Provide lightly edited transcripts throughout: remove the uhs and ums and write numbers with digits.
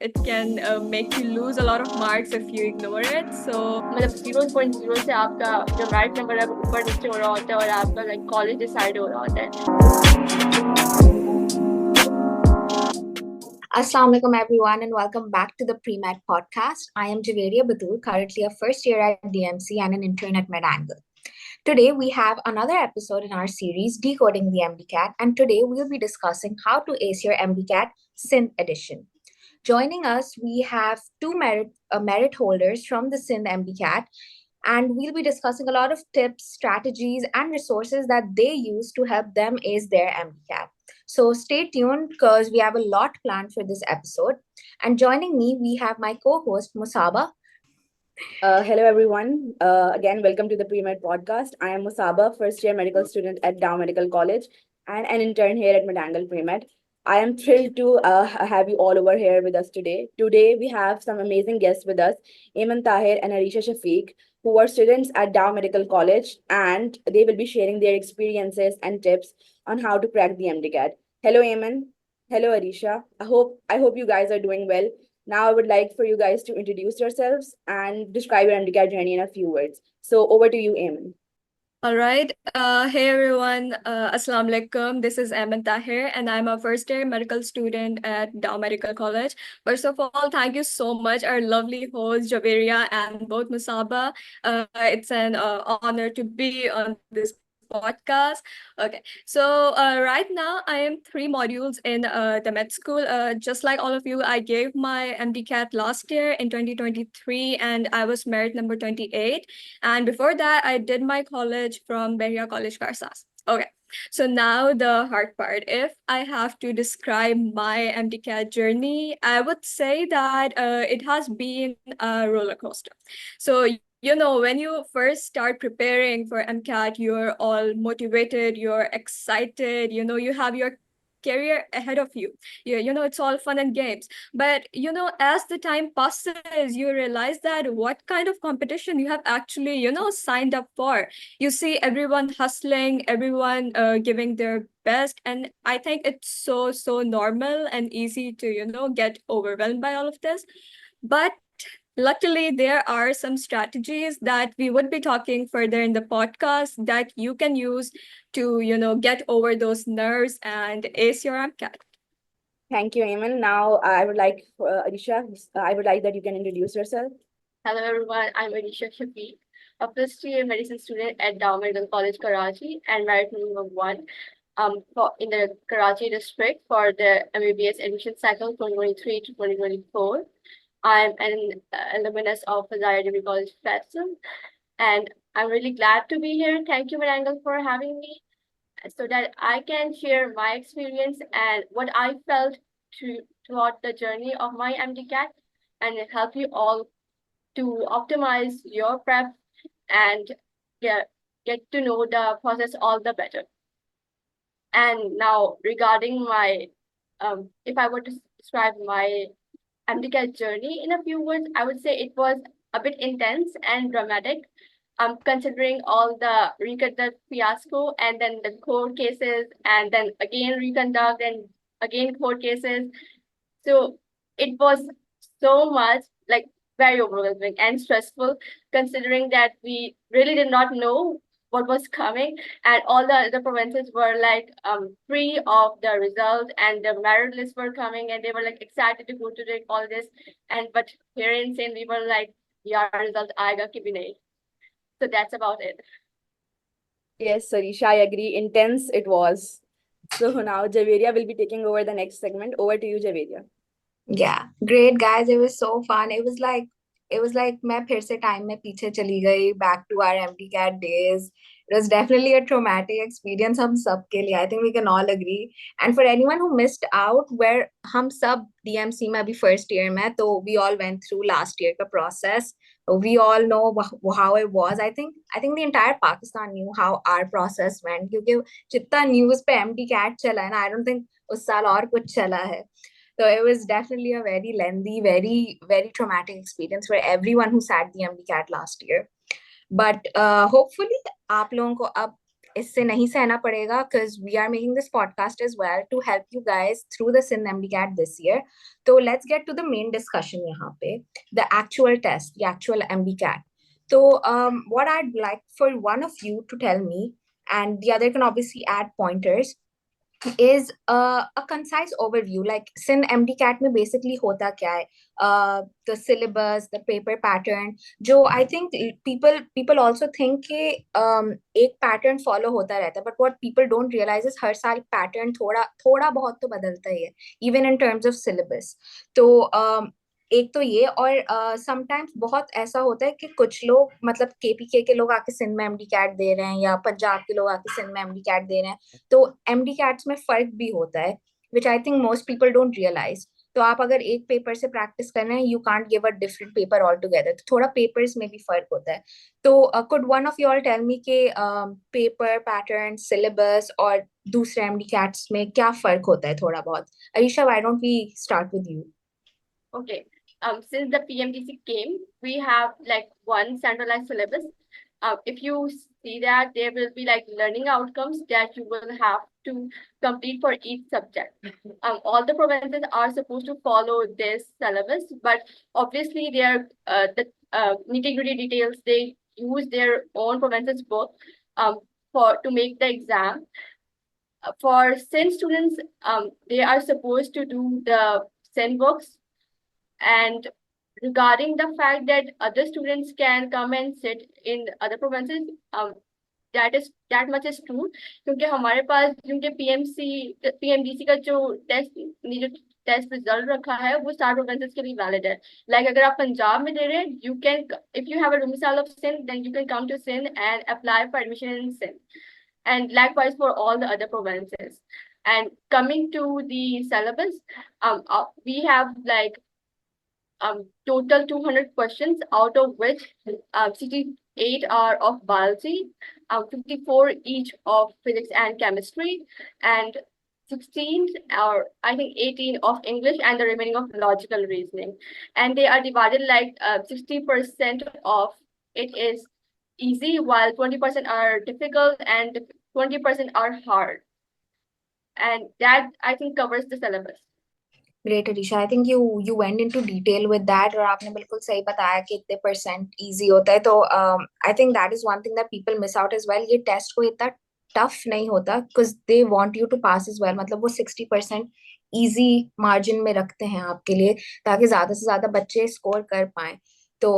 it can make you lose a lot of marks if you ignore it. So मतलब 0.0 से आपका जो merit number है वो ऊपर नीचे हो रहा होता है और आपका लाइक कॉलेज डिसाइड हो रहा होता है. Assalamu alaikum everyone and welcome back to the Pre-Med podcast. I am Javeria Batul, currently a first year at DMC and an intern at MedAngle. Today we have another episode in our series Decoding the MDCAT, and today we'll be discussing how to ace your MDCAT Sindh edition. Joining us, we have two merit holders from the Sindh MDCAT, and we'll be discussing a lot of tips, strategies, and resources that they use to help them ace their MDCAT. So stay tuned because we have a lot planned for this episode. And joining me, we have my co-host Musaba. Hello, everyone. Again, welcome to the Pre-Med podcast. I am Musaba, first-year medical student at Dow Medical College and an intern here at MedAngle Pre-Med. I am thrilled to have you all over here with us today. Today, we have some amazing guests with us, Ayman Tahir and Arisha Shafiq, who are students at Dow Medical College, and they will be sharing their experiences and tips on how to crack the MDCAT. Hello, Ayman. Hello, Arisha. I hope you guys are doing well. Now I would like for you guys to introduce yourselves and describe your MDCAT journey in a few words. So over to you, Ayman. all right. Hey everyone. Assalamu alaikum. This is Ayman Tahir, and I'm a first year medical student at Dow Medical College. First of all, thank you so much, our lovely host Javeria and both Musaba. It's an honor to be on this podcast. Okay, so right now I am 3 modules in the med school. Just like all of you, I gave my MDCAT last year in 2023, and I was merit number 28. And before that, I did my college from Behria College, Karsas. Okay. So now the hard part. If I have to describe my MDCAT journey, I would say that it has been a roller coaster. So when you first start preparing for MCAT, you're all motivated, you're excited, you have your career ahead of you. It's all fun and games. But, as the time passes, you realize that what kind of competition you have actually, signed up for. You see everyone hustling, everyone giving their best. And I think it's so normal and easy to, get overwhelmed by all of this. But luckily, there are some strategies that we would be talking further in the podcast that you can use to, get over those nerves and ace your MCAT. Thank you, Ayman. Now I would like, Arisha, I would like that you can introduce yourself. Hello everyone, I'm Arisha Shafiq, a first year medicine student at Dow Medical College, Karachi, and merit number 1 in the Karachi district for the MBBS admission cycle 2023 to 2024. I'm an alumnus of Fazaya Degree College, FASM, and I'm really glad to be here. Thank you, Marangal, for having me so that I can share my experience and what I felt throughout the journey of my MDCAT and help you all to optimize your prep and get to know the process all the better. And now regarding my, if I were to describe my MDCAT journey in a few words, I would say it was a bit intense and dramatic. Considering all the reconduct fiasco and then the court cases and then again reconduct and again court cases. So it was so much like very overwhelming and stressful, considering that we really did not know what was coming, and all the other provinces were like free of the results, and the merit lists were coming, and they were like excited to go to the colleges. And but here in Sindh, we were like, "Yeah, result aayega ki bhi nahi." So that's about it. Yes, Arisha, I agree. Intense it was. So now Javeria will be taking over the next segment. Over to you, Javeria. Yeah, great guys. It was so fun. It was like मैं फिर से time में पीछे चली गई back to our MDCAT days. It was definitely a traumatic experience हम सब के लिए. I think we can all agree. And for anyone who missed out, where हम सब DMC में अभी first year में, तो we all went through last year का process. We all know how it was. I think the entire Pakistan knew how our process went क्योंकि जितना news पे MDCAT चला है ना, I don't think उस साल और कुछ चला है. So it was definitely a very lengthy, very, very traumatic experience for everyone who sat the MDCAT last year. But hopefully, आप लोगों को अब इससे नहीं सहना पड़ेगा because we are making this podcast as well to help you guys through the SIN MDCAT this year. So let's get to the main discussion यहाँ पे, the actual test, the actual MDCAT. So what I'd like for one of you to tell me, and the other can obviously add pointers, is a concise overview. Like SIN MDCAT में basically होता क्या है, the syllabus, the paper pattern. जो I think people also think कि एक pattern follow होता रहता है, but what people don't realize is हर साल pattern थोड़ा बहुत तो बदलता ही है, even in terms of syllabus. तो एक तो ये, और समटाइम्स बहुत ऐसा होता है कि कुछ लोग मतलब केपीके के लोग आके सिंध में एमडी कैट दे रहे हैं, या पंजाब के लोग आके सिंध में एमडी कैट दे रहे हैं, तो एमडी कैट्स में फर्क भी होता है, which I think most people don't realise. तो आप अगर एक पेपर से प्रैक्टिस कर रहे हैं, you can't give a different paper all together, तो थोड़ा पेपर्स में भी फर्क होता है. तो could one of you all tell me के पेपर पैटर्न, सिलेबस और दूसरे एमडी कैट्स में क्या फर्क होता है थोड़ा बहुत? Arisha, why don't we start with you? Okay. Since the PMDC came, we have like one centralized syllabus. If you see that, there will be like learning outcomes that you will have to complete for each subject. All the provinces are supposed to follow this syllabus, but obviously the nitty-gritty details, they use their own provinces book to make the exam. For SIN students, they are supposed to do the SIN books. And regarding the fact that other students can come and sit in other provinces, that much is true. क्योंकि हमारे पास क्योंकि PMDC का जो test result रखा है वो 7 provinces के लिए वैलिड है. लाइक अगर आप पंजाब में दे रहे हैं, you can, if you have a domicile of Sindh, then you can come to Sindh and apply for admission in Sindh. And likewise for all the other provinces. And coming to the syllabus, we have like total 200 questions, out of which 68 are of biology, 54 each of physics and chemistry, and 16 or I think 18 of English, and the remaining of logical reasoning. And they are divided like 60% of it is easy, while 20% are difficult and 20% are hard. And that I think covers the syllabus. Great, Arisha. I think you went into detail with that, और आपने बिल्कुल सही बताया कि इतने percent easy होता है. तो I think that is one thing that people miss out as well. ये टेस्ट को इतना टफ नहीं होता because they want you to pass as well. मतलब वो 60% इजी मार्जिन में रखते हैं आपके लिए, ताकि ज्यादा से ज्यादा बच्चे स्कोर कर पाए. तो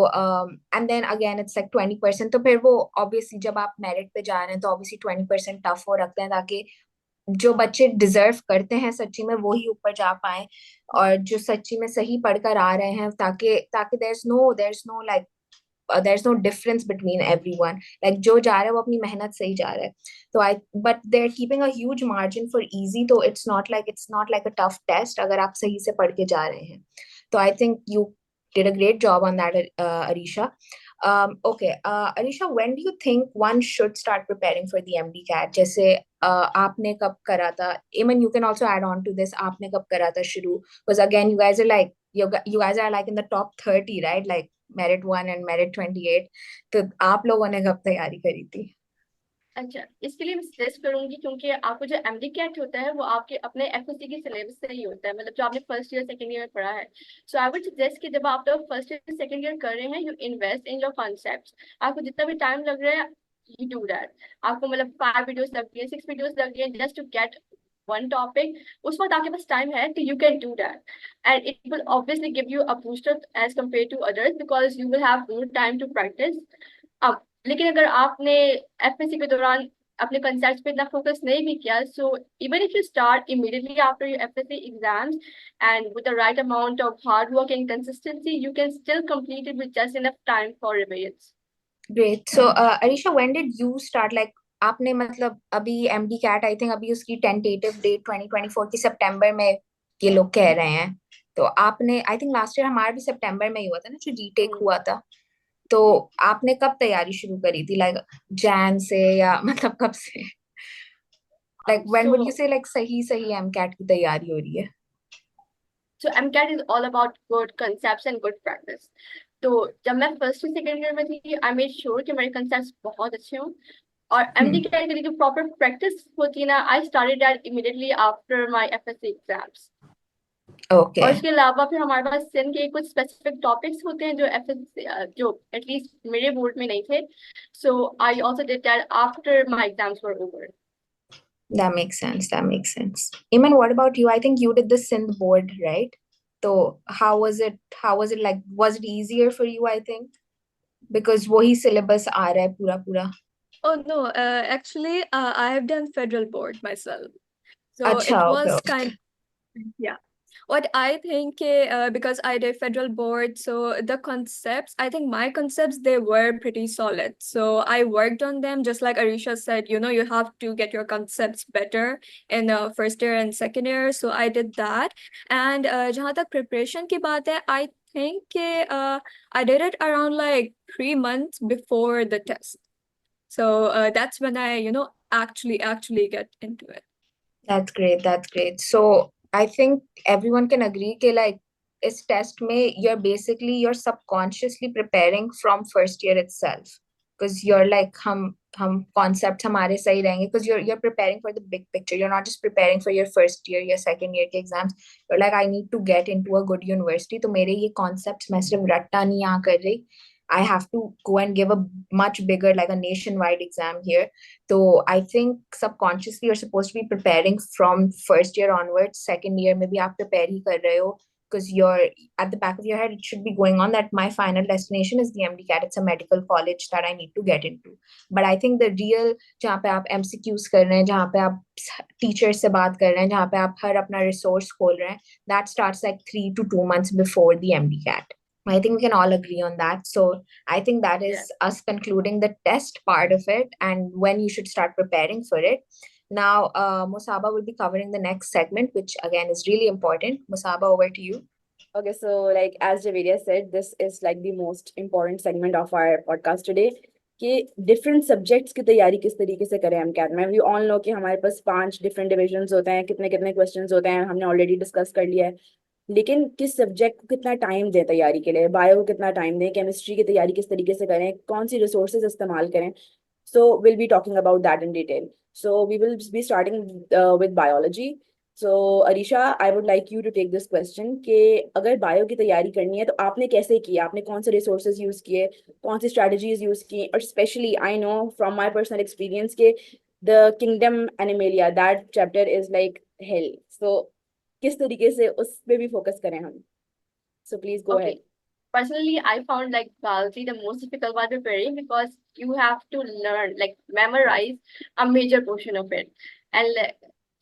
and then again it's like 20%. तो फिर वो ऑब्वियसली जब आप मेरिट पे जा रहे हैं तो ऑब्वियसली 20% टफ वो रखते हैं, ताकि जो बच्चे डिजर्व करते हैं सच्ची में वो ही ऊपर जा पाए, और जो सच्ची में सही पढ़कर आ रहे हैं, ताकि ताकि there is no difference between everyone. Like जो जा रहा है वो अपनी मेहनत से ही जा रहा है. तो I but they are keeping a huge margin for easy. तो it's not like a tough test अगर आप सही से पढ़ के जा रहे हैं. तो I think you did a great job on that, Arisha. Okay, Arisha, when do you think one should start preparing for the MDCAT? जैसे आपने कब करा था? Eamon, you can also add on to this. आपने कब करा था शुरू? Because again, you guys are like in the top 30, right? Like Merit 1 and Merit 28. तो आप लोगों ने कब तैयारी करी थी? अच्छा, इसके लिए मैं सजेस्ट करूंगी, क्योंकि आपको जो एमडी कैट होता है वो आपके अपने एफएससी के सिलेबस से ही होता है, मतलब जो आपने फर्स्ट ईयर सेकंड ईयर में पढ़ा है. सो आई वुड सजेस्ट कि जब आप लोग फर्स्ट ईयर सेकंड ईयर कर रहे हैं, you invest in your concepts. आपको जितना भी टाइम लग रहा है, यू डू दैट. आपको मतलब 5 वीडियोस लग गए, 6 वीडियोस लग गए just to get one topic, उस वक्त आपके पास टाइम है तो you can do that, and it will obviously give you a booster as compared to others because you will have more time to practice. अब लेकिन अगर आपने एफएससी के दौरान अपने कंसेप्ट पे इतना फोकस नहीं भी किया, so even if you start immediately after your FSc exams and with the right amount of hard work and consistency, you can still complete it with just enough time for revisions. Great. So, Arisha, when did you start? Like, आपने मतलब अभी MD cat I think अभी उसकी tentative date 2024 की सितंबर में ये लोग कह रहे हैं. तो आपने आई थिंक लास्ट ईयर हमारा भी सितंबर में ही हुआ था ना, जो जीटेक हुआ था. तो आपने कब तैयारी शुरू करी थी? लाइक जैन से, या मतलब कब से? लाइक व्हेन वुड यू से लाइक सही एमकैट की तैयारी हो रही है? So MCAT is all about good concepts and good practice. तो जब मैं फर्स्ट सेकेंड ईयर में थी, आई मेड श्योर कि मेरे कंसेप्ट्स बहुत अच्छे हों. और MD-CAT के लिए जो प्रॉपर प्रैक्टिस होती है ना, I started that immediately after my FSC exams. और Okay. इसके अलावा फिर हमारे पास सिंध के कुछ स्पेसिफिक टॉपिक्स होते हैं जो FSC जो एटलीस्ट मेरे बोर्ड में नहीं थे, so I also did that after my exams were over. That makes sense. That makes sense. Iman, what about you? I think you did the Sindh board, right? So how was it? How was it like? Was it easier for you, I think? Because वही syllabus आ रहा है पूरा पूरा. Oh no, actually, I have done federal board myself. So अच्छा, it okay, was okay. kind yeah. What I think, because I did federal board, so the concepts, I think my concepts, they were pretty solid. So I worked on them, just like Arisha said, you have to get your concepts better in first year and second year. So I did that. And जहाँ तक preparation की बात है, I think I did it around like 3 months before the test. So that's when I, actually get into it. That's great. That's great. So I think everyone can agree कि like इस test में you're subconsciously preparing from first year itself, because you're like हम concept हमारे सही रहेंगे, because you're preparing for the big picture. You're not just preparing for your first year, your second year के exams. You're like, I need to get into a good university. तो मेरे ये concepts मैं सिर्फ रट्टा नहीं यहाँ कर रही. I have to go and give a much bigger, like a nationwide exam here. So I think subconsciously you're supposed to be preparing from first year onwards. Second year maybe आप prepare ही कर रहे हो, because you're at the back of your head, it should be going on that my final destination is the MD-CAT. It's a medical college that I need to get into. But I think the real, जहाँ पे आप MCQs कर रहे हैं, जहाँ पे आप teachers से बात कर रहे हैं, जहाँ पे आप हर अपना resource खोल रहे हैं, that starts like 3 to 2 months before the MD-CAT. I think we can all agree on that. So I think that is us concluding the test part of it and when you should start preparing for it. Now, Musaba will be covering the next segment, which again is really important. Musaba, over to you. Okay, so like as Javeria said, this is like the most important segment of our podcast today. कि different subjects की तैयारी किस तरीके से करें हम cat में. We all know कि हमारे पास 5 different divisions होते हैं, कितने कितने questions होते हैं, हमने already discuss कर लिया है. लेकिन किस सब्जेक्ट को कितना टाइम दें तैयारी के लिए, बायो को कितना टाइम दें, केमिस्ट्री की तैयारी किस तरीके से करें, कौन सी रिसोर्सेज इस्तेमाल करें. So will be talking about that in detail. So we will be starting with biology. So Arisha, I would like you to take this question कि अगर बायो की तैयारी करनी है तो आपने कैसे किया, आपने कौन से रिसोर्सेज यूज किए, कौन सी स्ट्रेटजीज यूज की. और specially I know from my personal experience के the kingdom animalia, that chapter is like hell. So किस तरीके से उस पे भी फोकस करें हम. So please go ahead. Personally, I found like biology the most difficult while preparing because you have to learn, like memorize a major portion of it. And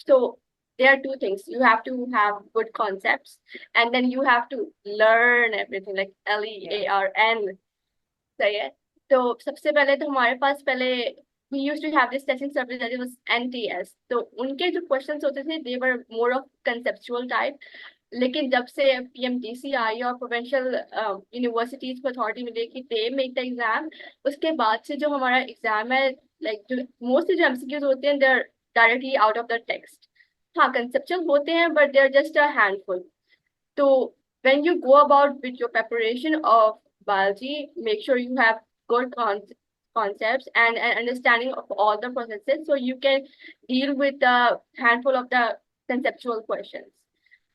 so there are two things. You have to have good concepts and then you have to learn everything like LEARN. So yeah. So सबसे पहले तो हमारे पास पहले we used to have this testing service that it was NTS. तो उनके जो questions होते थे they were more of conceptual type. लेकिन जब से PMDC आई और प्रोविंशियल यूनिवर्सिटीज को अथॉरिटी मिली कि दे मेक द एग्जाम, उसके बाद से जो हमारा एग्जाम है, लाइक जो मोस्टली जो MCQs होते हैं, they are directly out of the text. हाँ, कंसेप्चुअल होते हैं but they are just a handful. तो when you go about with your preparation of biology, make sure you have good concepts and an understanding of all the processes so you can deal with the handful of the conceptual questions.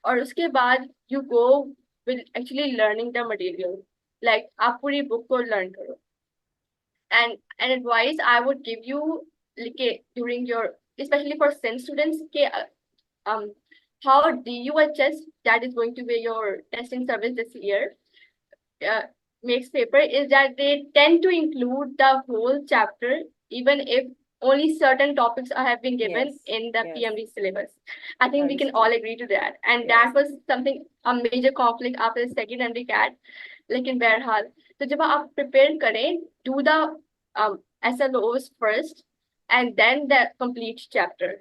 और उसके बाद you go with actually learning the material. Like आप पूरी book को learn करो. And an advice I would give you during your, especially for SEN students, how DUHS, that is going to be your testing service this year, makes paper is that they tend to include the whole chapter even if only certain topics have been given in the PMD syllabus. I think we can all agree to that. And that was something, a major conflict after the second MD-CAT. लेकिन बहरहाल तो जब आप prepare करें, do the SLOs first and then the complete chapter.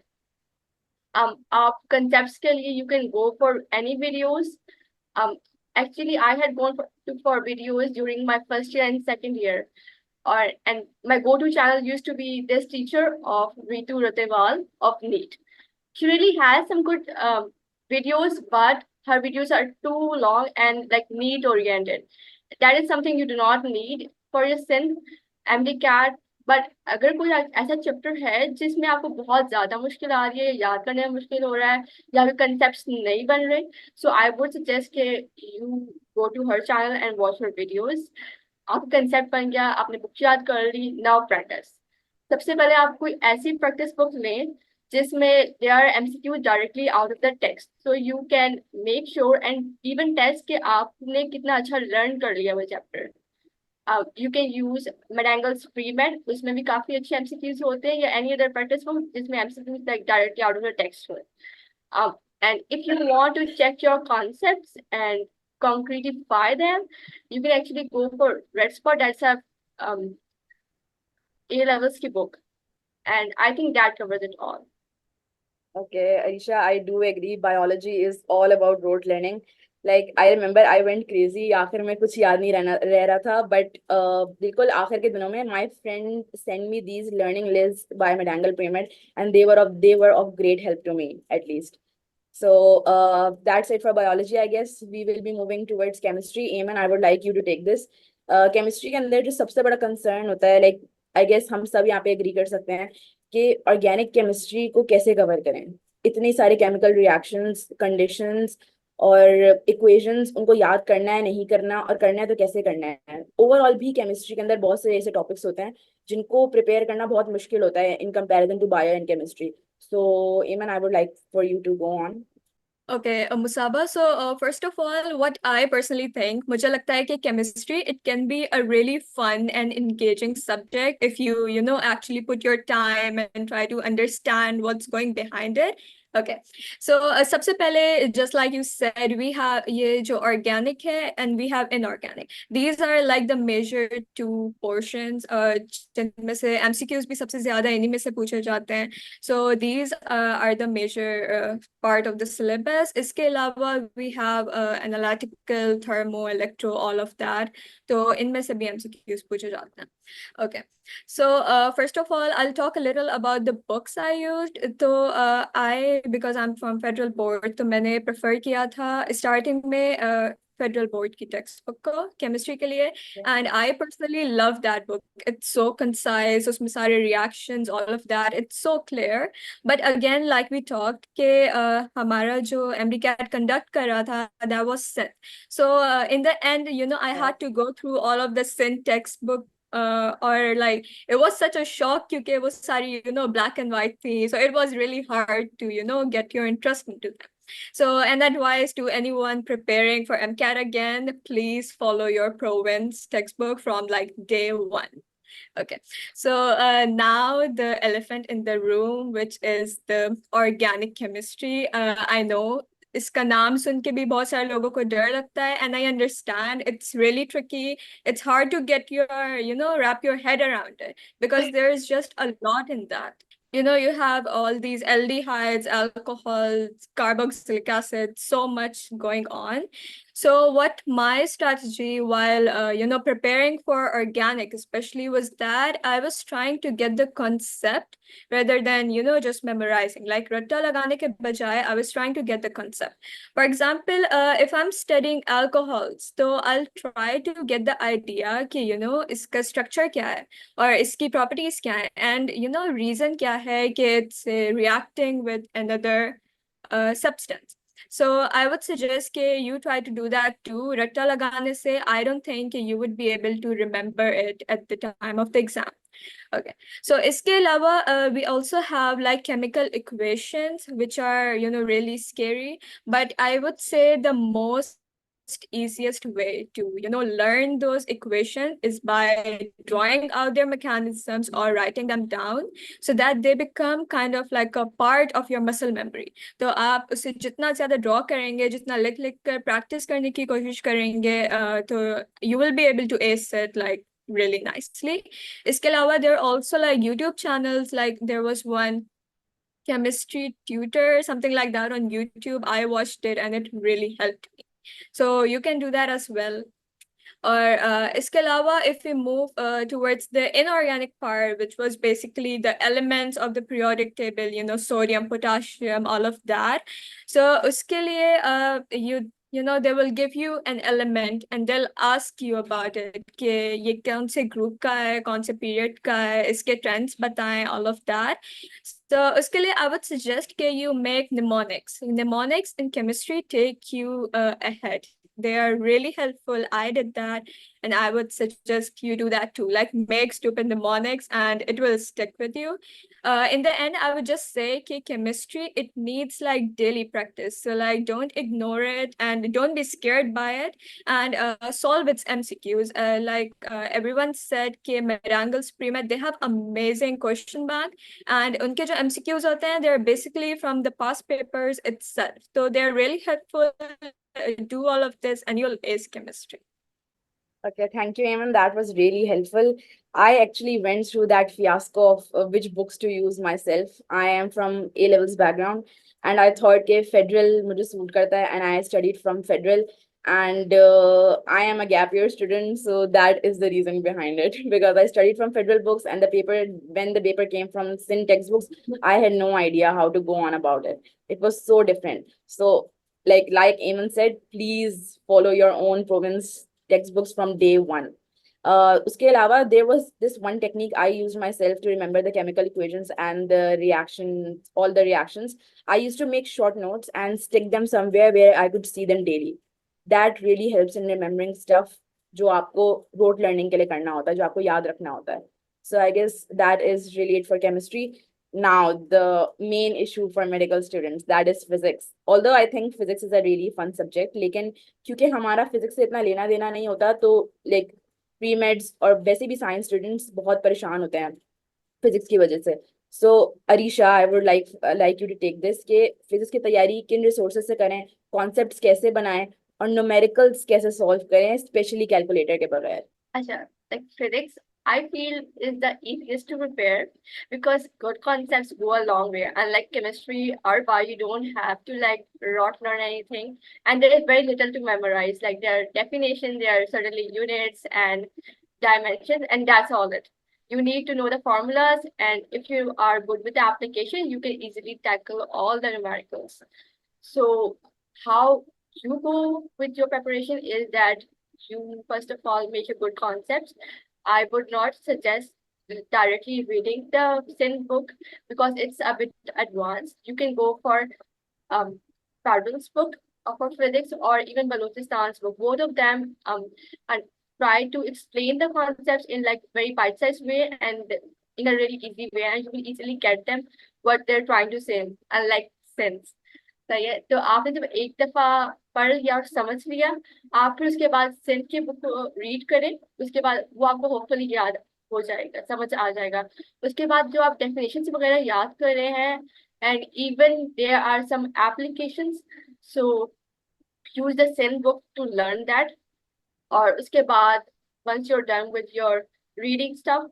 आप concepts के लिए you can go for any videos. Actually, I had gone for videos during my first year and second year. And my go-to channel used to be this teacher of Ritu Ratewal of NEET. She really has some good videos, but her videos are too long and like NEET oriented. That is something you do not need for your SIN MD-CAT. But अगर कोई ऐसा chapter है जिसमें आपको बहुत ज्यादा मुश्किल आ रही है, याद करने में मुश्किल हो रहा है, या फिर कंसेप्ट नहीं बन रहे, सो आई वुड सजेस्ट कि you go to her channel and watch her videos. आपका कंसेप्ट बन गया, आपने बुक याद कर ली, नाउ प्रैक्टिस। सबसे पहले आप कोई ऐसी प्रैक्टिस बुक लें जिसमें they are MCQ directly out of the text, so you can make sure and even test कि आपने कितना अच्छा लर्न कर लिया वो chapter. You can use medangles premed, उसमें भी काफी अच्छे एमसीक्यूज होते हैं, या एनी अदर प्रैक्टिस बुक जिसमें MCQs like directly out of the text हो। And if you want to check your concepts and concretify them, you can actually go for Red Spot. That's a A levels ki book, and I think that covers it all. Okay, Aisha, I do agree. Biology is all about rote learning. Like I remember, I went crazy. आखिर में कुछ याद नहीं रह रहा था. But बिल्कुल आखिर के दिनों में my friend sent me these learning lists by Madangal Payment, and they were of great help to me at least. So that's it for biology. I guess we will be moving towards chemistry. Eamon, I would like you to take this. Chemistry के अंदर जो सबसे बड़ा concern होता है, like I guess हम सब यहाँ पे agree कर सकते हैं कि ऑर्गेनिक केमिस्ट्री को कैसे कवर करें। इतनी सारी केमिकल रिएक्शंस, कंडीशंस और इक्वेशंस, उनको याद करना है, नहीं करना, और करना है तो कैसे करना है। ओवरऑल भी केमिस्ट्री के अंदर बहुत से ऐसे टॉपिक्स होते हैं जिनको प्रिपेयर करना बहुत मुश्किल होता है in comparison to bio and chemistry. So Eamon, I would like for you to go on. Okay, Musaba. So, first of all, what I personally think, मुझे लगता है कि chemistry, it can be a really fun and engaging subject if you know, actually put your time and try to understand what's going behind it. Okay, so सबसे पहले, just like you said, we have ये जो organic है and we have inorganic. These are like the major two portions. जिनमें से MCQs भी सबसे ज़्यादा इन्हीं में से पूछे जाते हैं. So these are the major part of the syllabus. इसके अलावा we have analytical, thermo, electro, all of that. तो इनमें से भी MCQs पूछे जाते हैं. Okay. So first of all, I'll talk a little about the books I used. तो because I'm from Federal Board, तो मैंने prefer किया था starting में Federal Board की textbook को chemistry के लिए, and I personally love that book. It's so concise, उसमें सारे reactions, all of that. It's so clear. But again, like we talked, कि हमारा जो MDCAT conduct कर रहा था, that was SIN. So in the end, you know, I had to go through all of the SIN textbook. Or like it was such a shock क्योंकि वो सारी you know black and white थी, so it was really hard to you know get your interest into them. So an advice to anyone preparing for MCAT again, please follow your Provence textbook from like day one. Okay, so now the elephant in the room, which is the organic chemistry. I know इसका नाम सुन के भी बहुत सारे लोगों को डर लगता है, and I understand it's really tricky. It's hard to get your, you know, wrap your head around it because there is just a lot in that. You know, you have all these aldehydes, alcohols, carboxylic acid, so much going on. So what my strategy while, you know, preparing for organic especially was that I was trying to get the concept rather than, you know, just memorizing. Like ratta lagane ke bajaye, I was trying to get the concept. For example, if I'm studying alcohols, so I'll try to get the idea कि, you know, इसका structure क्या है और इसकी properties क्या है, and, you know, reason क्या है कि it's reacting with another substance. So I would suggest that you try to do that too. Ratta lagane se, I don't think you would be able to remember it at the time of the exam. Okay. So iske alawa, we also have like chemical equations, which are, you know, really scary. But I would say the most easiest way to, you know, learn those equations is by drawing out their mechanisms or writing them down so that they become kind of like a part of your muscle memory. तो आप उसे जितना ज़्यादा draw करेंगे, जितना लिख कर practice करने की कोशिश करेंगे, तो you will be able to ace it like really nicely. इसके अलावा there are also like YouTube channels, like there was one chemistry tutor, something like that on YouTube. I watched it and it really helped me. So you can do that as well. Or इसके अलावा, if we move towards the inorganic part, which was basically the elements of the periodic table, you know, sodium, potassium, all of that. So उसके लिए you they will give you an element and they'll ask you about it कि ये कौन से group का है, कौन से period का है, इसके trends बताएं, all of that. So उसके लिए I would suggest कि you make mnemonics. Mnemonics in chemistry take you ahead. They are really helpful. I did that, and I would suggest you do that too. Like make stupid mnemonics, and it will stick with you. In the end, I would just say कि chemistry, it needs like daily practice. So like don't ignore it and don't be scared by it, and solve its MCQs. Everyone said कि Merangle's pre-med, they have amazing question bank, and उनके जो MCQs होते हैं, they're basically from the past papers itself. So they're really helpful. Do all of this and you'll ace chemistry. Okay, thank you, Eamon. That was really helpful. I actually went through that fiasco of which books to use myself. I am from A levels background, and I thought कि federal मुझे suit करता है, and I studied from federal. And I am a gap year student, so that is the reason behind it. Because I studied from federal books, and when the paper came from SIN textbooks, I had no idea how to go on about it. It was so different. So, like Eamon said, please follow your own province textbooks from day one. Uske alawa, there was this one technique I used myself to remember the chemical equations and the reactions, all the reactions. I used to make short notes and stick them somewhere where I could see them daily. That really helps in remembering stuff जो आपको rote learning के लिए करना होता है, जो आपको याद रखना होता है. So I guess that is really it for chemistry. Now, the main issue for medical students, that is physics. Although I think physics is a really fun subject, लेकिन क्योंकि हमारा physics से इतना लेना देना नहीं होता, तो like pre-meds और वैसे भी science students बहुत परेशान होते हैं physics की वजह से. So, Arisha, I would like you to take this कि physics की तैयारी किन resources से करें, concepts कैसे बनाएं और numericals कैसे solve करें, especially calculator के बगैर. Acha, like physics, I feel is the easiest to prepare because good concepts go a long way. Unlike chemistry or bio, you don't have to like rot learn anything, and there is very little to memorize. Like there are definitions, there are certainly units and dimensions, and that's all it. You need to know the formulas, and if you are good with the application, you can easily tackle all the numericals. So how you go with your preparation is that you first of all make a good concepts. I would not suggest directly reading the SIN book because it's a bit advanced. You can go for Parvul's book for physics or even Balochistan's book. Both of them and try to explain the concepts in like very bite-sized way and in a really easy way, and you will easily get them what they're trying to say, unlike SINs. सही है. तो आपने जब एक दफा पढ़ लिया और समझ लिया, आप फिर उसके बाद सेंट की बुक को रीड करें, उसके बाद वो आपको होपफुली याद हो जाएगा, समझ आ जाएगा. उसके बाद जो आप डेफिनेशन वगैरह याद कर रहे हैं, and even there are some applications, so use the sent book to learn that. और उसके बाद once you're done with your reading stuff,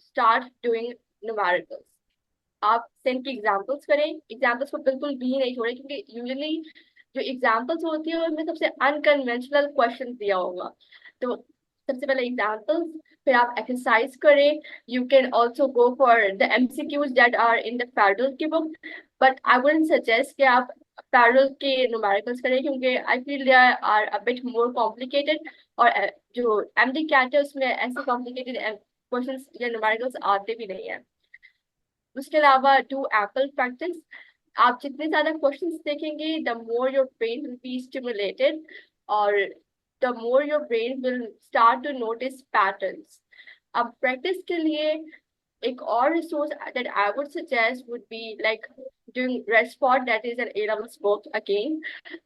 start doing numericals. आप सेंट की एग्जाम्पल्स करें, एग्जाम्पल्स को बिल्कुल भी नहीं छोड़ें क्योंकि यूजुअली जो एग्जाम्पल्स होती है उनमें सबसे अनकन्वेंशनल क्वेश्चन दिया होगा. तो सबसे पहले एग्जाम्पल्स, फिर आप एक्सरसाइज करें. You can also go for the MCQs that are in the पैरल की book, but I wouldn't suggest कि आप पैरल के न्यूमेरिकल्स करें क्योंकि I feel they are a bit more complicated. और जो MD कैट है उसमें ऐसे कॉम्प्लिकेटेड क्वेश्चंस या न्यूमेरिकल्स आते भी नहीं है. उसके अलावा डू एप्पल प्रैक्टिस. आप जितने ज्यादा क्वेश्चंस देखेंगे, the more your brain will be stimulated और the more your brain will start to notice patterns. अब प्रैक्टिस के लिए एक और resource that I would suggest would be like doing रेस्पॉट, that is an A levels book again.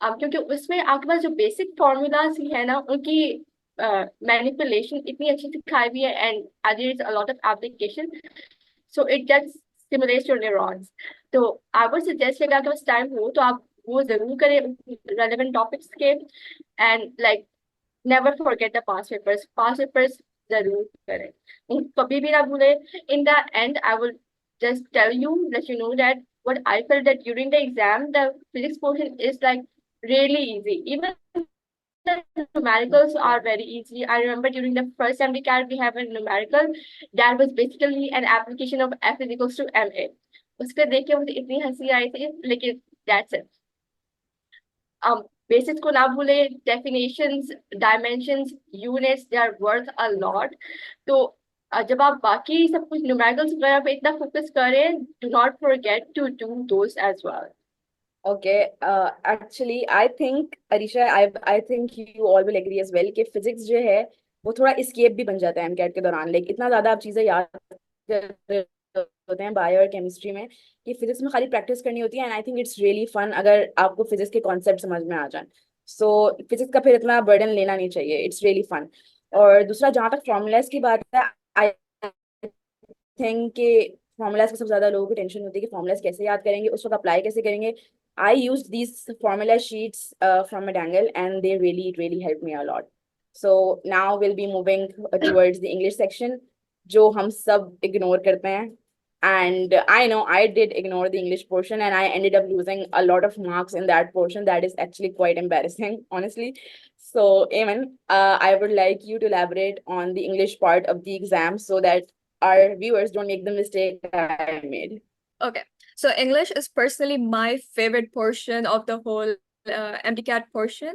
क्योंकि उसमें आपके पास जो बेसिक फॉर्मूलाज ही है ना, उनकी मैनिपुलेशन इतनी अच्छी सिखाई हुई है, and there is a lot of application, so it just stimulates your neurons. तो I would suggest कि अगर आपके पास टाइम हो तो आप वो जरूर करें relevant topics के, and like never forget the past papers. Past papers जरूर करें, कभी भी ना भूले. In the end, I will just let you know that what I felt that during the exam, the physics portion is like really easy. Even the numericals are very easy. I remember during the first MDCAT, we have a numerical that was basically an application of F is equals to MA. उसको देख के मुझे इतनी हंसी आई थी, लेकिन that's it. basics को ना भूले, definitions, dimensions, units, they are worth a lot. तो जब आप बाकी सब कुछ numericals वगैरह पे इतना focus करें, do not forget to do those as well. Okay, actually, I think, Arisha, I think you all will agree as well कि physics जो है वो थोड़ा escape भी बन जाता है MCAT के दौरान. Like इतना ज्यादा आप चीजें याद कर रहे होते हैं बायो और केमिस्ट्री में कि फिजिक्स में खाली प्रैक्टिस करनी होती है. And I think it's really fun अगर आपको फिजिक्स के कॉन्सेप्ट समझ में आ जाए. सो फिजिक्स का फिर इतना बर्डन लेना नहीं चाहिए. It's really fun. और दूसरा, जहाँ तक फॉर्मूलाज की बात है, आई थिंक कि फॉर्मूलाज को सबसे ज्यादा लोगों को टेंशन होती है कि फॉर्मूलाज कैसे याद करेंगे, उस वक्त अप्लाई कैसे करेंगे. I used these formula sheets from Madangal, and they really helped me a lot. So now we'll be moving towards the English section, जो हम सब ignore करते हैं. And I know I did ignore the English portion, and I ended up losing a lot of marks in that portion. That is actually quite embarrassing, honestly. So, Eamon, I would like you to elaborate on the English part of the exam so that our viewers don't make the mistake I made. Okay, so English is personally my favorite portion of the whole MCAT portion.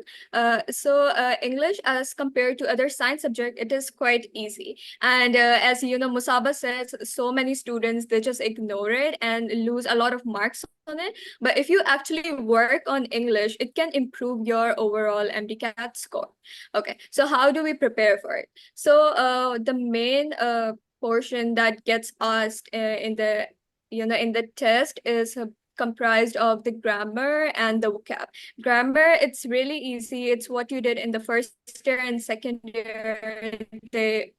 English, as compared to other science subject, it is quite easy. And as you know, Musaba says, so many students, they just ignore it and lose a lot of marks on it. But if you actually work on English, it can improve your overall MCAT score. Okay, so how do we prepare for it? So the main portion that gets asked in the test is comprised of the grammar and the vocab. Grammar, it's really easy. It's what you did in the first year and second year. They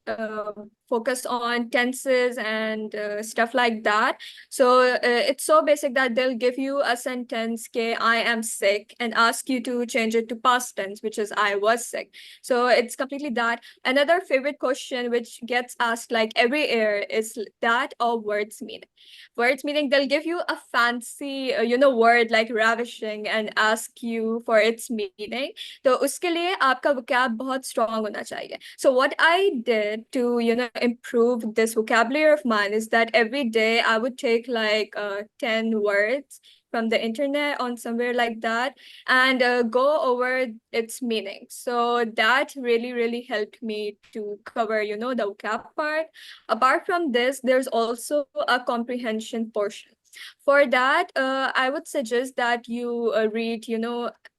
focus on tenses and stuff like that. So it's so basic that they'll give you a sentence, ke, I am sick, and ask you to change it to past tense, which is I was sick. So it's completely that. Another favorite question which gets asked like every year is that of words meaning. Words meaning they'll give you a fancy word like ravishing and ask you for its meaning. तो उसके लिए आपका vocab बहुत strong होना चाहिए. So what I did to improve this vocabulary of mine is that every day I would take like 10 words from the internet on somewhere like that and go over its meaning. So that really helped me to cover the vocab part. Apart from this, there's also a comprehension portion. For that, I would suggest that you read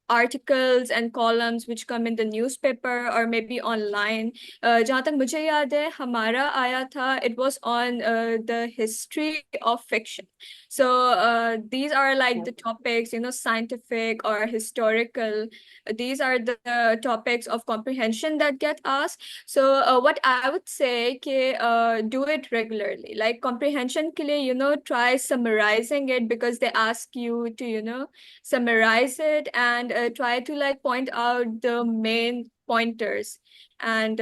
articles and columns which come in the newspaper or maybe online. जहाँ तक मुझे याद है हमारा आया था, it was on the history of fiction. So these are like the topics, scientific or historical. These are the topics of comprehension that get asked. So what I would say, do it regularly. Like comprehension ke liye, try summarizing it because they ask you to, summarize it and try to like point out the main pointers. And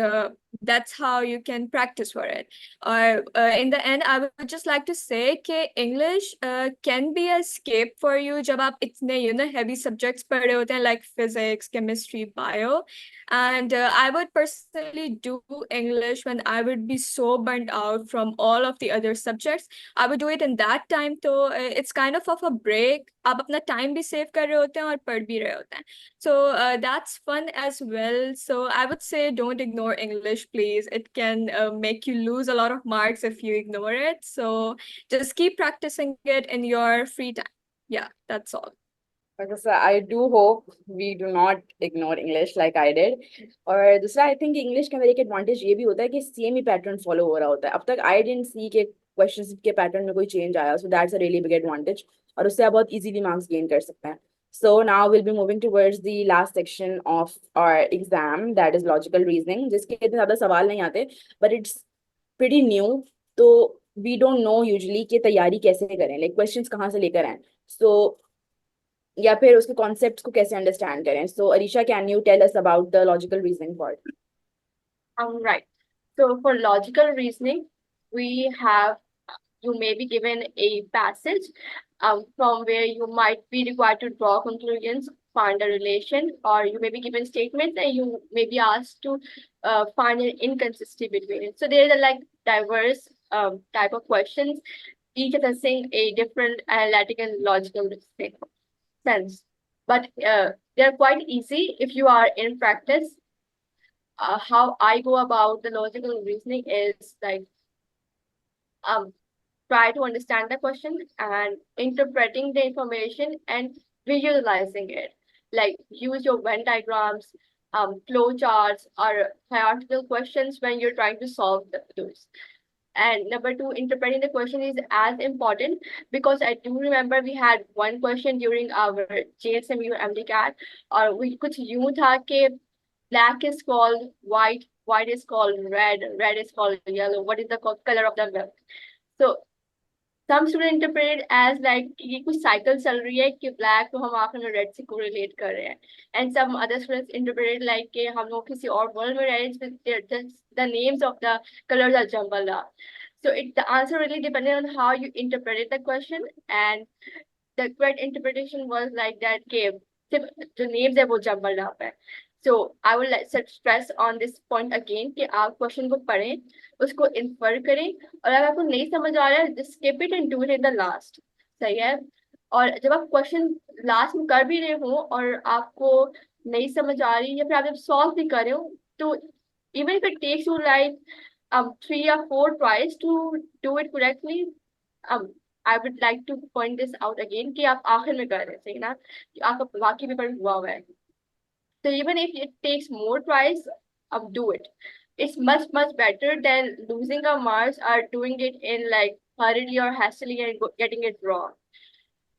that's how you can practice for it. Or in the end, I would just like to say that English can be a escape for you जब आप इतने heavy subjects पढ़ रहे होते हैं like physics, chemistry, bio. And I would personally do English when I would be so burnt out from all of the other subjects. I would do it in that time. So it's kind of a break. आप अपना time भी save कर रहे होते हैं और पढ़ भी रहे होते हैं. So that's fun as well. So I would say don't ignore English, please. It can make you lose a lot of marks if you ignore it. So just keep practicing it in your free time. Yeah, that's all. Okay, so I do hope we do not ignore English like I did. और दूसरा, I think English का मेरे एक advantage ये भी होता है कि same ही pattern follow हो रहा होता है. अब तक I didn't see कि questions के pattern में कोई change आया. So that's a really big advantage. और उससे आप बहुत easily marks gain कर सकते हैं. So now we'll be moving towards the last section of our exam, that is logical reasoning, जिसके इतने ज़्यादा सवाल नहीं आते, but it's pretty new. तो we don't know usually कि तैयारी कैसे करें, like questions कहाँ से लेकर आएं. So या फिर उसके कॉन्सेप्ट्स को कैसे अंडरस्टैंड करें. So Arisha, can you tell us about the logical reasoning part? Right. So for logical reasoning, you may be given a passage from where you might be required to draw conclusions, find a relation, or you may be given statements and you may be asked to find an inconsistency between it. So there are like diverse type of questions, each addressing a different analytic and logical sense. but they're quite easy if you are in practice. How I go about the logical reasoning is like um try to understand the question and interpreting the information and visualizing it. Like use your Venn diagrams, flow charts, or hierarchical questions when you're trying to solve those. And number two, interpreting the question is as important because I do remember we had one question during our JSMU MDCAT, or we कुछ यूं था कि black is called white, white is called red, red is called yellow. What is the color of the milk? So some student interpret it as like ये कुछ cycle चल रही है कि black को हम आखिर में red से correlate कर रहे हैं, and some other students interpret it like कि हम लोग किसी और world में रह रहे हैं just the names of the colors are jumbled up. So the answer really depended on how you interpreted the question, and the correct interpretation was like that कि सिर्फ जो names है वो jumbled up है. So I will stress on this point again कि आप question को पढ़ें, उसको इन्फर करें, और अगर आपको नहीं समझ आ रहा है just skip it and do it in the last. सही है. और जब आप क्वेश्चन लास्ट में कर भी रहे हो और आपको नहीं समझ आ रही या फिर आप जब सॉल्व भी कर रहे हो, तो even if it takes you like 3 or 4 tries to do it correctly, I would like to point this out again कि आप आखिर में कर रहे हैं, सही ना, कि आपका बाकी पेपर हुआ हुआ है. So even if it takes more tries, do it. It's much better than losing a marks or doing it in like hurriedly or hastily and getting it wrong.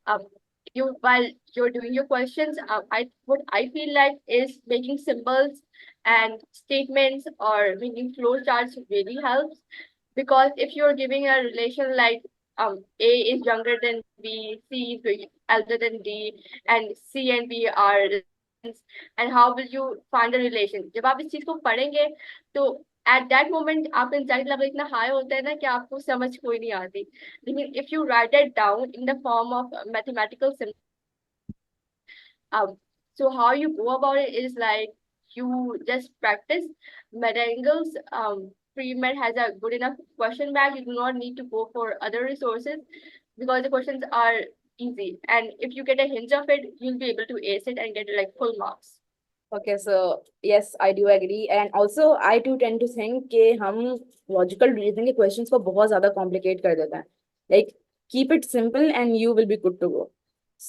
While you're doing your questions, what I feel like is making symbols and statements or making flow charts really helps, because if you're giving a relation like A is younger than B, C is elder than D, and C and B are, and how will you find a relation? जब आप इस चीज को पढ़ेंगे तो at that moment आपका anxiety level इतना high होता है ना कि आपको समझ कोई नहीं आती. लेकिन if you write it down in the form of mathematical symbols, so how you go about it is like you just practice med angles. Pre-med has a good enough question bank. You do not need to go for other resources because the questions are easy. And if you get a hint of it, you'll be able to ace it and get like full marks. Okay, so yes, I do agree, and also I too tend to think कि हम logical reasoning के questions को बहुत ज़्यादा complicate कर देते हैं. Like keep it simple and you will be good to go.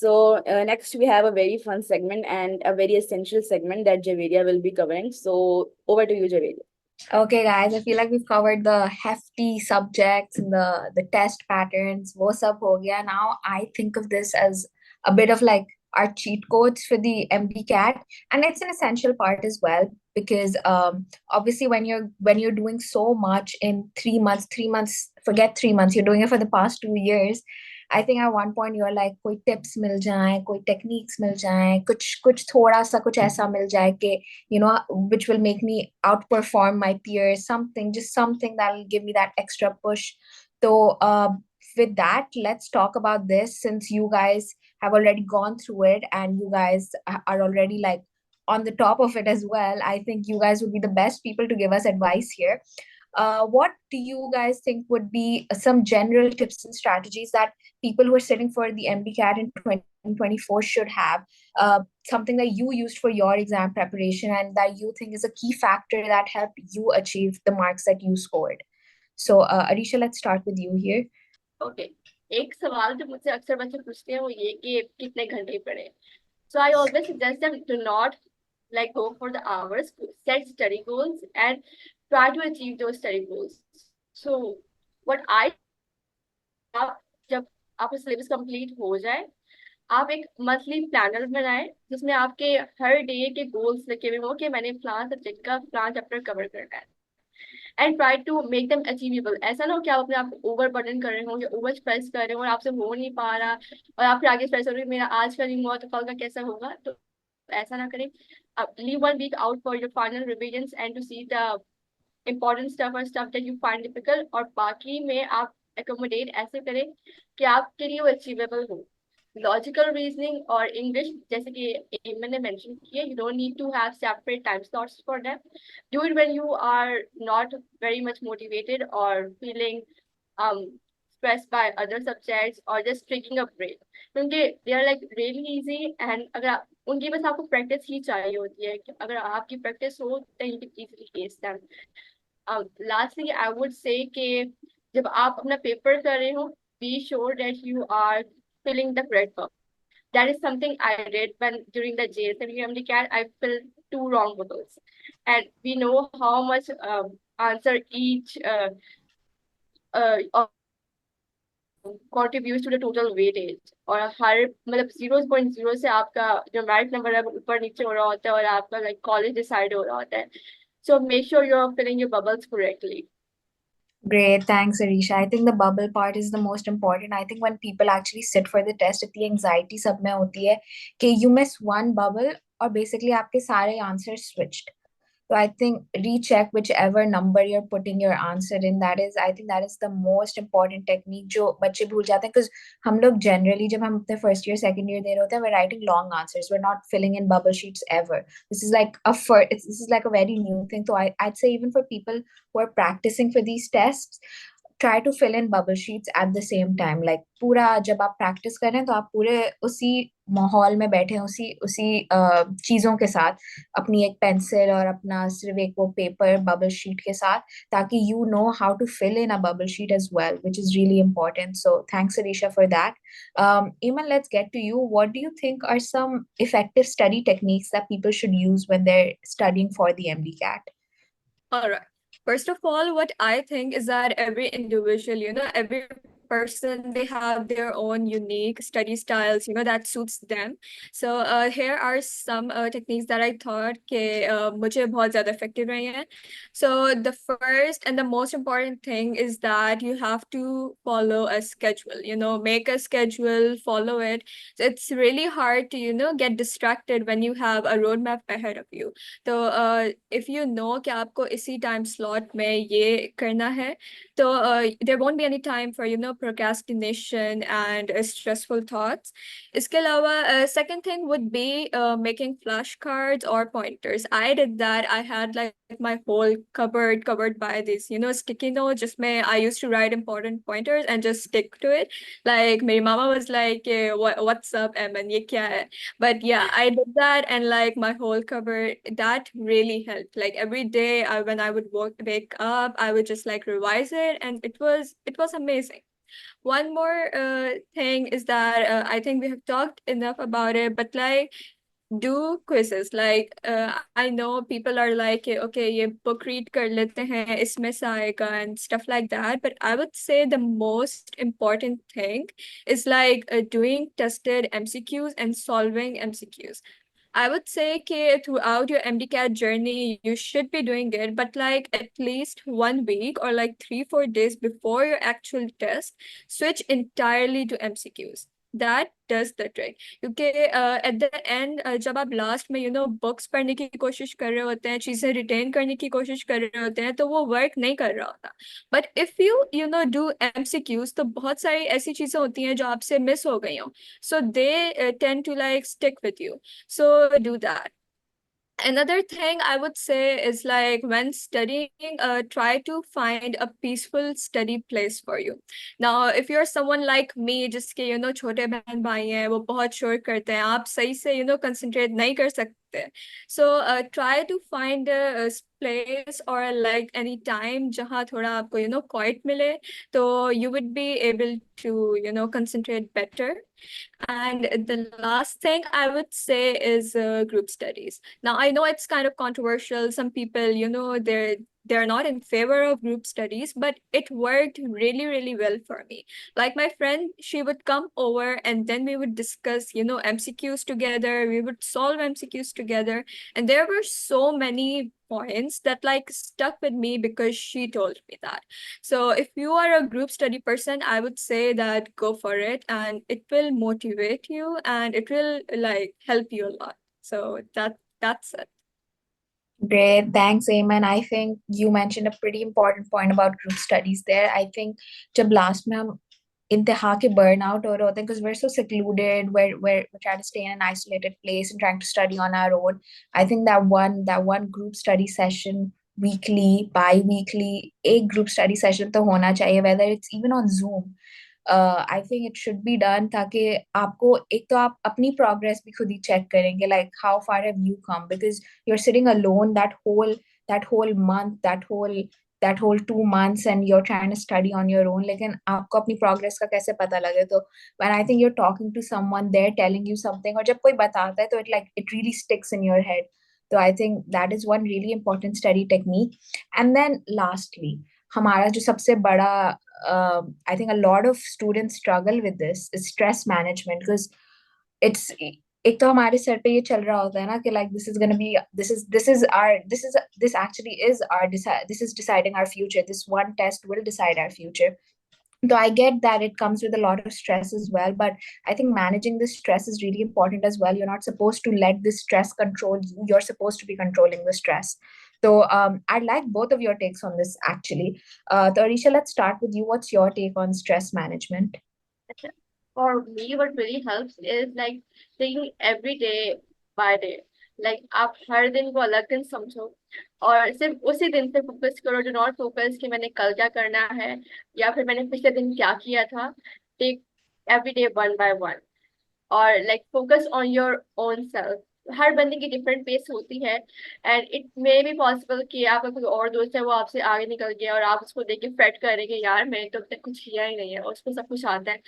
So next we have a very fun segment and a very essential segment that Javeria will be covering. So over to you, Javeria. Okay, guys, I feel like we've covered the hefty subjects and the test patterns. वो सब हो गया. Now I think of this as a bit of like our cheat codes for the MBCAT, and it's an essential part as well because obviously when you're doing so much in 3 months, forget 3 months, you're doing it for the past 2 years. I think at one point you're like कोई tips मिल जाए, कोई techniques मिल जाए, कुछ थोड़ा सा कुछ ऐसा मिल जाए कि which will make me outperform my peers, just something that will give me that extra push. So with that, let's talk about this since you guys have already gone through it and you guys are already like on the top of it as well. I think you guys would be the best people to give us advice here. What do you guys think would be some general tips and strategies that people who are sitting for the MBCAT in 2024 should have? Something that you used for your exam preparation and that you think is a key factor that helped you achieve the marks that you scored. So, Arisha, let's start with you here. Okay. एक सवाल जो मुझसे अक्सर बच्चे पूछते हैं वो ये कि कितने घंटे पढ़े. So I always suggest them to not like go for the hours, set study goals and try to achieve those study goals. So what I जब आपका सिलेबस कंप्लीट हो जाए, आप एक मंथली प्लानर बनाएं जिसमें आपके हर डे के गोल्स लिखे हुए हो कि मैंने फलां सब्जेक्ट का फलां चैप्टर कवर करना है, and try to make them achievable. ऐसा ना हो कि आप अपने आप को ओवर बर्डन कर रहे हो या ओवर स्ट्रेस कर रहे हो और आपसे हो नहीं पा रहा और आप फिर आगे स्ट्रेस हो रही मेरा आज का नहीं हुआ तो कल का कैसा होगा. तो ऐसा ना करें. Leave 1 week out for your final revisions and to see the important stuff or stuff that you find difficult, और बाकी में आप accommodate ऐसे करें कि आपके लिए वो achievable हो. Logical reasoning और English जैसे कि मैंने mention किया, you don't need to have separate time slots for them. Do it when you are not very much motivated or feeling stressed by other subjects or just taking a break. क्योंकि they are like really easy, and अगर उनकी बस आपको practice ही चाहिए होती है कि अगर आपकी प्रैक्टिस हो then you can easily ace them. Lastly, I would say कि जब आप अपना पेपर कर रहे हो, be sure that you are filling the correct box. That is something I did when during the JSW MDCAT, I filled two wrong bubbles. And we know how much answer each contributes to the total weightage. और हर मतलब 0.0 से आपका जो merit number है वो ऊपर नीचे हो रहा होता है और आपका like college decide हो रहा होता है. So make sure you're filling your bubbles correctly. Great, thanks, Arisha. I think the bubble part is the most important. I think when people actually sit for the test, the anxiety सब में होती है कि you miss one bubble और basically आपके सारे answers switched. So I think recheck whichever number you're putting your answer in. I think that is the most important technique जो बच्चे भूल जाते हैं, because हम लोग generally जब हम अपने first year, second year दे रहे होते हैं, we're writing long answers. We're not filling in bubble sheets ever. This is like this is like a very new thing. So I'd say even for people who are practicing for these tests, try to fill in bubble sheets at the same time. Like पूरा जब आप practice कर रहे हैं तो आप पूरे उसी माहौल में बैठे हैं, उसी चीजों के साथ, अपनी एक पेंसिल और अपना सिर्फ एक वो पेपर बबल शीट के साथ, ताकि you know how to fill in a bubble sheet as well, which is really important. So thanks, Arisha, for that. Iman, let's get to you. What do you think are some effective study techniques that people should use when they're studying for the MDCAT? All right. First of all, what I think is that every individual, every person, they have their own unique study styles, that suits them. So here are some techniques that I thought के मुझे बहुत ज़्यादा effective रही हैं. So the first and the most important thing is that you have to follow a schedule, make a schedule, follow it. So it's really hard to, get distracted when you have a roadmap ahead of you. तो if you know कि आपको इसी time slot में ये करना है, तो there won't be any time for procrastination and stressful thoughts. इसके अलावा second thing would be making flashcards or pointers. I did that. I had like my whole cupboard covered by this sticky notes जिसमें I used to write important pointers and just stick to it. Like my mama was like, what's up, Eman, ये क्या है? But yeah, I did that, and like my whole cupboard, that really helped. Like every day, when I would wake up, I would just like revise it, and it was amazing. One more thing is that I think we have talked enough about it, but like do quizzes. Like I know people are like, okay, ये book read कर लेते हैं, इसमें से आएगा and stuff like that. But I would say the most important thing is like doing tested MCQs and solving MCQs. I would say throughout your MDCAT journey, you should be doing it, but like at least 1 week or like 3-4 days before your actual test, switch entirely to MCQs. That does the trick. क्योंकि at the end जब आप last में books पढ़ने की कोशिश कर रहे होते हैं, चीजें रिटेन करने की कोशिश कर रहे होते हैं, तो वो वर्क नहीं कर रहा होता. But if you do MCQs, तो बहुत सारी ऐसी चीजें होती हैं जो आपसे मिस हो गई हों, so they tend to like stick with you. So do that. Another thing I would say is like when studying, try to find a peaceful study place for you. Now, if you're someone like me, जिसके छोटे बहन भाई हैं, वो बहुत शोर करते हैं, आप सही से concentrate नहीं कर सकते. So try to find a place or like any time जहाँ थोड़ा आपको quiet मिले, तो you would be able to concentrate better. And the last thing I would say is group studies. Now, I know it's kind of controversial. Some people, they're not in favor of group studies, but it worked really, really well for me. Like my friend, she would come over and then we would discuss, MCQs together. We would solve MCQs together. And there were so many points that like stuck with me because she told me that. So if you are a group study person, I would say that go for it, and it will motivate you and it will like help you a lot. So that's it. Great, thanks, Ayman. I think you mentioned a pretty important point about group studies there. I think जब last में हम इंतहा के burnout हो रहे होते हैं because we're so secluded, we're trying to stay in an isolated place and trying to study on our own. I think that one group study session weekly, bi-weekly, एक group study session तो होना चाहिए, whether it's even on Zoom. I think it should be done ताकि आपको एक तो आप अपनी progress भी खुद ही check करेंगे, like how far have you come, because you're sitting alone that whole month, that whole 2 months, and you're trying to study on your own. लेकिन आपको अपनी progress का कैसे पता लगे? तो when I think you're talking to someone, they're telling you something, और जब कोई बताता है तो it really sticks in your head. So I think that is one really important study technique. And then lastly, हमारा जो सबसे बड़ा I think a lot of students struggle with this is stress management, because it's एक तो हमारे sir पे ये चल रहा होता है ना कि like this actually is our this is deciding our future. This one test will decide our future. So I get that it comes with a lot of stress as well, but I think managing this stress is really important as well. You're not supposed to let this stress control you. You're supposed to be controlling the stress. So I'd like both of your takes on this actually. So Arisha, let's start with you. What's your take on stress management? For me, what really helps is like taking every day by day. Like आप हर दिन को अलग दिन समझो और सिर्फ उसी दिन पे फोकस करो. डू नॉट फोकस कि मैंने कल क्या करना है या फिर मैंने पिछले दिन क्या किया था. Take every day one by one और like focus on your own self. हर बंदे की डिफरेंट पेस होती है and it may be possible कि आपका कोई और दोस्त है वो आपसे आगे निकल गया और आप उसको देख के फ्रेट करेंगे यार मैंने तो अब तक कुछ किया ही नहीं है और उसको सब कुछ आता है.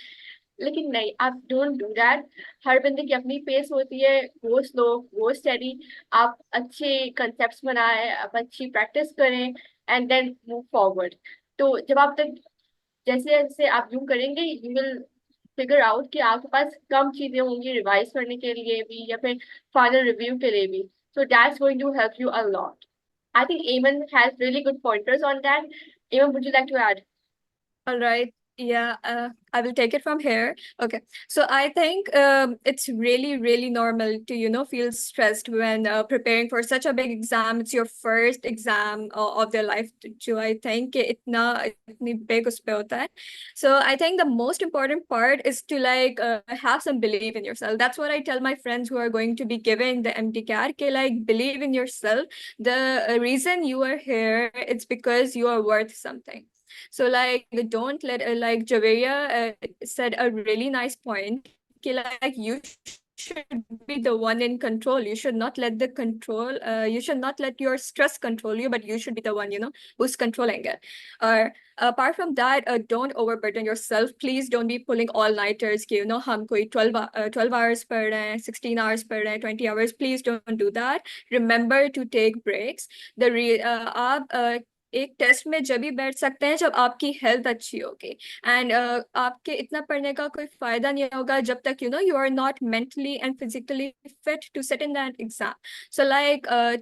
लेकिन नहीं, आप डोंट डू दैट. हर बंदे की अपनी पेस होती है. गो स्लो, गो स्टडी. आप अच्छे कंसेप्ट बनाएं, आप अच्छी प्रैक्टिस करें एंड देन मूव फॉरवर्ड. तो जब आप तक जैसे जैसे आप यूं करेंगे यू विल फिगर आउट कि आपके पास कम चीजें होंगी रिवाइज करने के लिए भी या फिर फाइनल रिव्यू के लिए भी. So that's going to help you a lot. I think Eamon has really good pointers on that. Eamon, would you like to add? All right. Yeah, I will take it from here. Okay. So I think it's really, really normal to, feel stressed when preparing for such a big exam. It's your first exam of their life. जो I think कि इतनी big उस पे होता है. So I think the most important part is to have some belief in yourself. That's what I tell my friends who are going to be giving the MTCAT, कि believe in yourself. The reason you are here, it's because you are worth something. So don't let Javeria said a really nice point. You should be the one in control. You should not let you should not let your stress control you, but you should be the one, who's controlling it. Apart from that, don't overburden yourself. Please don't be pulling all-nighters. हम कोई 12 hours per day, 16 hours per day, 20 hours. Please don't do that. Remember to take breaks. आप एक test में जब भी बैठ सकते हैं जब आपकी हेल्थ अच्छी होगी एंड आपके इतना पढ़ने का कोई फायदा नहीं होगा जब तक you are not mentally and physically fit to sit in that exam. So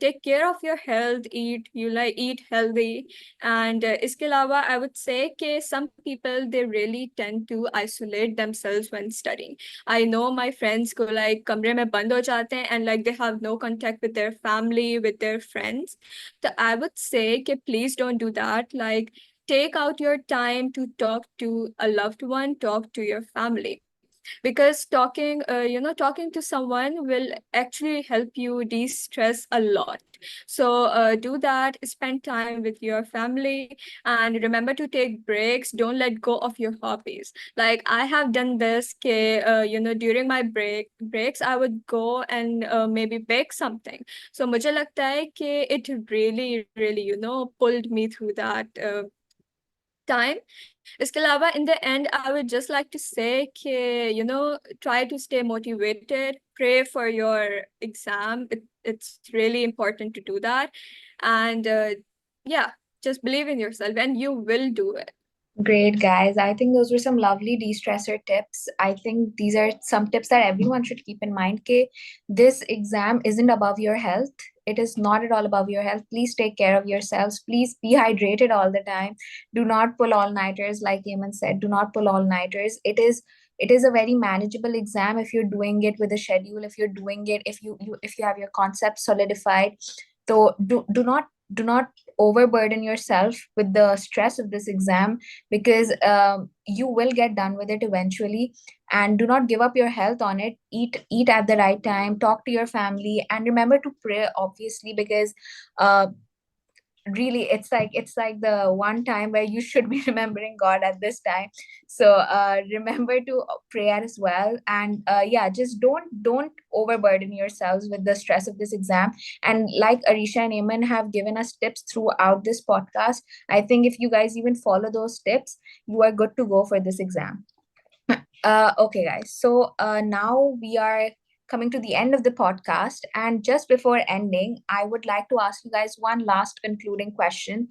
take care of your health, eat healthy, and इसके अलावा I would say कि some people they really tend to isolate themselves when studying. I know my friends को कमरे में बंद हो जाते हैं and they have no contact with their family, with their friends. So I would say कि please don't do that. Take out your time to talk to a loved one, talk to your family. Because talking to someone will actually help you de-stress a lot. So do that, spend time with your family, and remember to take breaks. Don't let go of your hobbies. I have done this, during my breaks, I would go and maybe bake something. So मुझे लगता है कि it really, really, pulled me through that time. इसके अलावा in the end I would just like to say कि try to stay motivated, pray for your exam. It's really important to do that, and yeah, just believe in yourself and you will do it. Great, guys. I think those were some lovely de-stressor tips. I think these are some tips that everyone should keep in mind. Ke this exam isn't above your health. It is not at all above your health. Please take care of yourselves. Please be hydrated all the time. Do not pull all-nighters, like Eamon said. Do not pull all-nighters. It is a very manageable exam if you're doing it with a schedule. If you're doing it, if you have your concepts solidified. So do not overburden yourself with the stress of this exam, because you will get done with it eventually. And do not give up your health on it. Eat at the right time, talk to your family, and remember to pray, obviously, because really, it's like the one time where you should be remembering God at this time. So remember to pray as well, and yeah, just don't overburden yourselves with the stress of this exam. And like Arisha and Eamon have given us tips throughout this podcast, I think if you guys even follow those tips, you are good to go for this exam. Okay, guys. So now we are coming to the end of the podcast. And just before ending, I would like to ask you guys one last concluding question.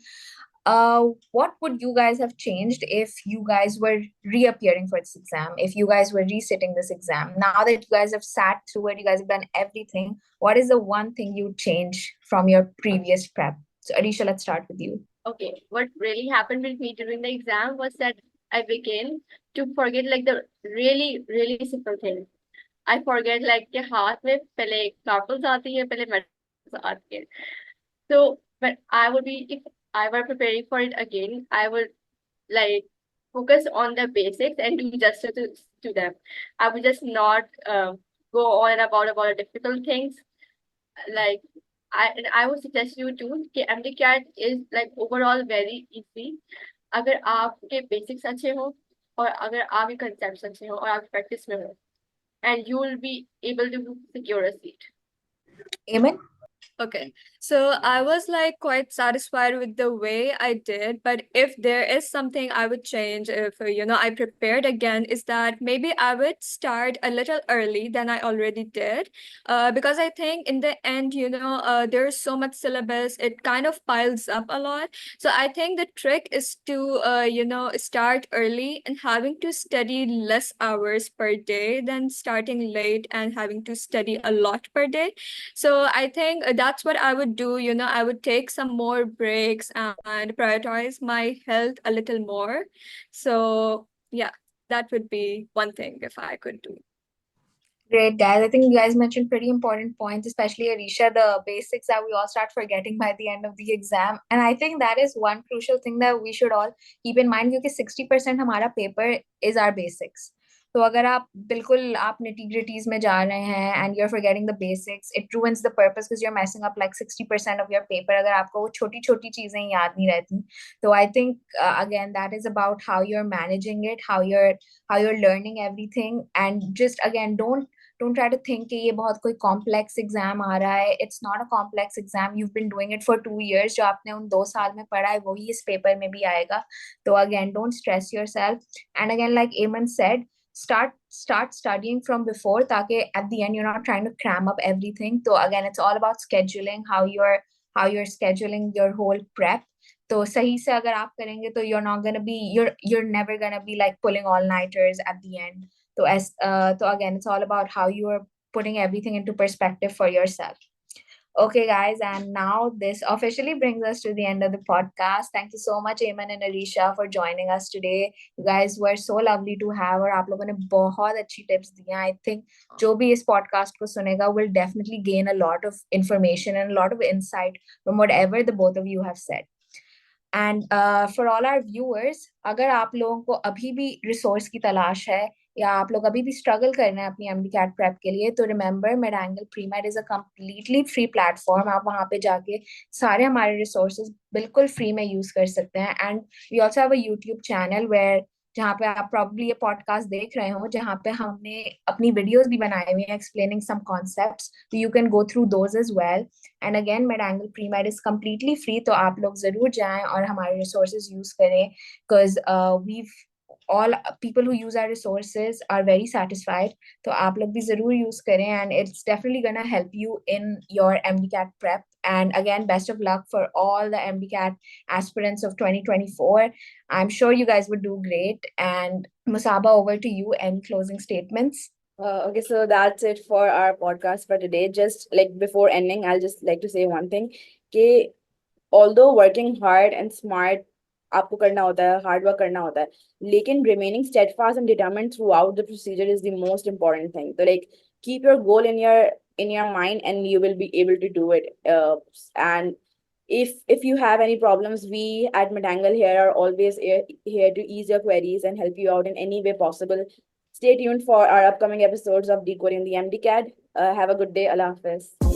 What would you guys have changed if you guys were reappearing for this exam, if you guys were resitting this exam? Now that you guys have sat through it, you guys have done everything, what is the one thing you'd change from your previous prep? So, Arisha, let's start with you. Okay, what really happened with me during the exam was that I began to forget like the really, really simple things. I forget like कि हाथ में पहले cartels आती है, पहले medicines आती है. So, but I would be, if I were preparing for it again, I would like focus on the basics and do justice to them. I would just not go on about the difficult things. Like I would suggest you too कि MDCAT is like overall very easy. अगर आपके basics अच्छे हो और अगर आपके concepts अच्छे हो और आप practice में हो, and you will be able to secure a seat. Amen? Okay, so I was like quite satisfied with the way I did, but if there is something I would change if I prepared again, is that maybe I would start a little early than I already did, because I think in the end, there's so much syllabus, it kind of piles up a lot. So I think the trick is to start early and having to study less hours per day than starting late and having to study a lot per day. So I think that's what I would do. I would take some more breaks and prioritize my health a little more. So yeah, that would be one thing if I could do. Great, guys. I think you guys mentioned pretty important points, especially Arisha, the basics that we all start forgetting by the end of the exam. And I think that is one crucial thing that we should all keep in mind because 60% हमारा paper is our basics. तो अगर आप बिल्कुल आप nitty-gritties में जा रहे हैं and you're forgetting the basics, it ruins the purpose because you're messing up like 60% of your paper अगर आपको वो छोटी-छोटी चीजें याद नहीं रहती. So I think again that is about how you're managing it, how you're learning everything, and just again don't try to think कि ये बहुत कोई complex exam आ रहा है. It's not a complex exam. You've been doing it for 2 years. जो आपने उन 2 साल में पढ़ा है वही इस paper में भी आएगा. So again, don't stress yourself. And again, like Eamon said, start studying from before ताकि at the end you're not trying to cram up everything. So again, it's all about scheduling, how you're scheduling your whole prep. तो सही से अगर आप करेंगे तो you're never gonna be like pulling all-nighters at the end. So again, it's all about how you are putting everything into perspective for yourself. Okay, guys, and now this officially brings us to the end of the podcast. Thank you so much, Eamon and Arisha, for joining us today. You guys were so lovely to have, और आप लोगों ने बहुत अच्छी tips दी हैं. I think जो भी इस podcast को सुनेगा will definitely gain a lot of information and a lot of insight from whatever the both of you have said. And for all our viewers, अगर आप लोगों को अभी भी resource की तलाश है या आप लोग अभी भी struggle कर रहे हैं अपनी MDCAT prep के लिए, तो remember Medangle Pre-Med is a completely free platform. आप वहाँ पे जाके सारे हमारे resources बिल्कुल free में use कर सकते हैं. And we also have a YouTube channel where जहाँ पे आप probably ये podcast देख रहे हो, जहाँ पे हमने अपनी videos भी बनाए हुए हैं explaining some concepts. So you can go through those as well. And again, Medangle Pre-Med is completely free. तो आप लोग जरूर जाएं और हमारे resources use करें because all people who use our resources are very satisfied. तो आप लोग भी जरूर use करें and it's definitely gonna help you in your MDCAT prep. And again, best of luck for all the MDCAT aspirants of 2024. I'm sure you guys would do great. And Musaba, over to you. Any closing statements? Okay, so that's it for our podcast for today. Just like before ending, I'll just like to say one thing. कि although working hard and smart आपको करना होता है, hard work करना होता है, लेकिन remaining steadfast and determined throughout the procedure is the most important thing. So like keep your goal in your mind and you will be able to do it. And if you have any problems, we at Medangle here are always here to ease your queries and help you out in any way possible. Stay tuned for our upcoming episodes of Decoding the MDCAT. Have a good day. Allah Hafiz.